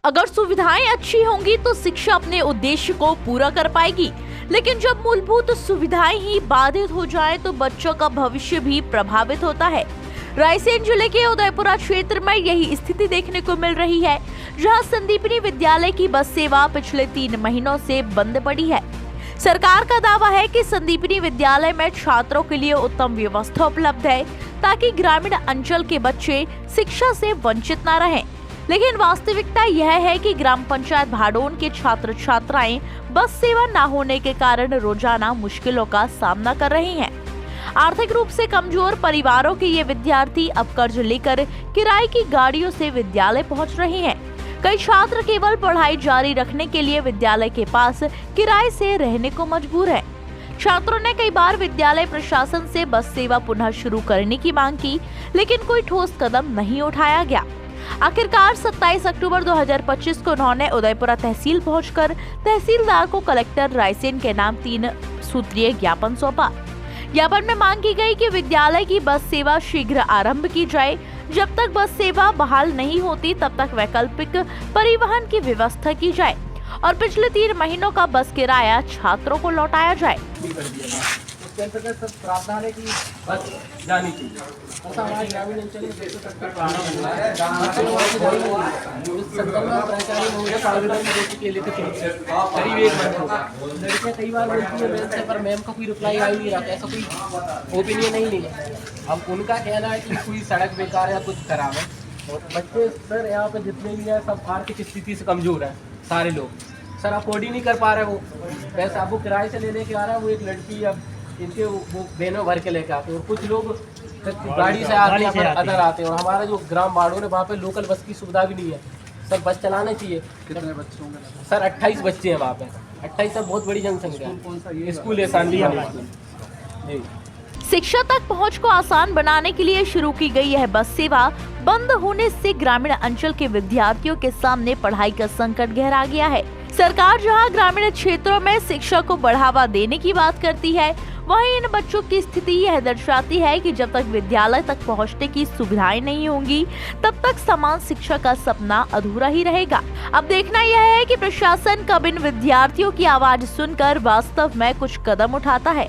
अगर सुविधाएं अच्छी होंगी तो शिक्षा अपने उद्देश्य को पूरा कर पाएगी, लेकिन जब मूलभूत सुविधाएं ही बाधित हो जाए तो बच्चों का भविष्य भी प्रभावित होता है। रायसेन जिले के उदयपुरा क्षेत्र में यही स्थिति देखने को मिल रही है, जहां संदीपनी विद्यालय की बस सेवा पिछले 3 महीनों से बंद पड़ी है। सरकार का दावा है कि संदीपनी विद्यालय में छात्रों के लिए उत्तम व्यवस्था उपलब्ध है, ताकि ग्रामीण अंचल के बच्चे शिक्षा से वंचित न रहें। लेकिन वास्तविकता यह है कि ग्राम पंचायत भाडोन के छात्र छात्राएं बस सेवा न होने के कारण रोजाना मुश्किलों का सामना कर रहे हैं। आर्थिक रूप से कमजोर परिवारों के ये विद्यार्थी अब कर्ज लेकर किराए की गाड़ियों से विद्यालय पहुंच रहे हैं। कई छात्र केवल पढ़ाई जारी रखने के लिए विद्यालय के पास किराए से रहने को मजबूर हैं। छात्रों ने कई बार विद्यालय प्रशासन से बस सेवा पुनः शुरू करने की मांग की, लेकिन कोई ठोस कदम नहीं उठाया गया। आखिरकार 27 अक्टूबर 2025 को उन्होंने उदयपुरा तहसील पहुंचकर तहसीलदार को कलेक्टर रायसेन के नाम 3 सूत्रीय ज्ञापन सौंपा। ज्ञापन में मांग की गई कि विद्यालय की बस सेवा शीघ्र आरंभ की जाए। जब तक बस सेवा बहाल नहीं होती तब तक वैकल्पिक परिवहन की व्यवस्था की जाए और पिछले 3 महीनों का बस किराया छात्रों को लौटाया जाए। उसके अंतर्गत सब प्रावधान है कि बस जानी चाहिए। ऐसा हमारे ग्रामीण अंचल में 270 प्रावधान हुआ है। इस संदर्भ में प्राचार्य महोदय आवेदन दे चुके हैं लिखित रूप से, करीब 1 महीने हो गए। लड़कियाँ कई बार बोलती है मैम से, पर मैम का कोई रिप्लाई आ ही नहीं रहा, ऐसा कोई ओपिनियन ही नहीं है। अब उनका कहना है कि कोई सड़क बेकार है या कुछ खराब है, और बच्चे सर यहाँ पे जितने भी हैं सब आर्थिक स्थिति से कमजोर हैं। सारे लोग सर अफोर्ड ही नहीं कर पा रहे। वो पैसा अब वो किराए से लेने के आ रहा है। वो एक लड़की अब इनके वो बहनों भर के लेके आते हैं, और कुछ लोग गाड़ी से आते हैं, अदर आते हैं। और हमारा जो ग्राम बाड़ों है वहाँ पे लोकल बस की सुविधा भी नहीं है। सर बस चलाना चाहिए। कितने बच्चे होंगे? सर 28 बच्चे हैं वहाँ पे। 28 सर बहुत बड़ी जनसंख्या है। कौन सा ये स्कूल है सांडली स्कूल। शिक्षा तक पहुंच को आसान बनाने के लिए शुरू की गई यह बस सेवा बंद होने से ग्रामीण अंचल के विद्यार्थियों के सामने पढ़ाई का संकट गहरा गया है। सरकार जहां ग्रामीण क्षेत्रों में शिक्षा को बढ़ावा देने की बात करती है, वहीं इन बच्चों की स्थिति यह दर्शाती है कि जब तक विद्यालय तक पहुंचने की सुविधाएं नहीं होंगी, तब तक समान शिक्षा का सपना अधूरा ही रहेगा। अब देखना यह है कि प्रशासन कब इन विद्यार्थियों की आवाज सुनकर वास्तव में कुछ कदम उठाता है।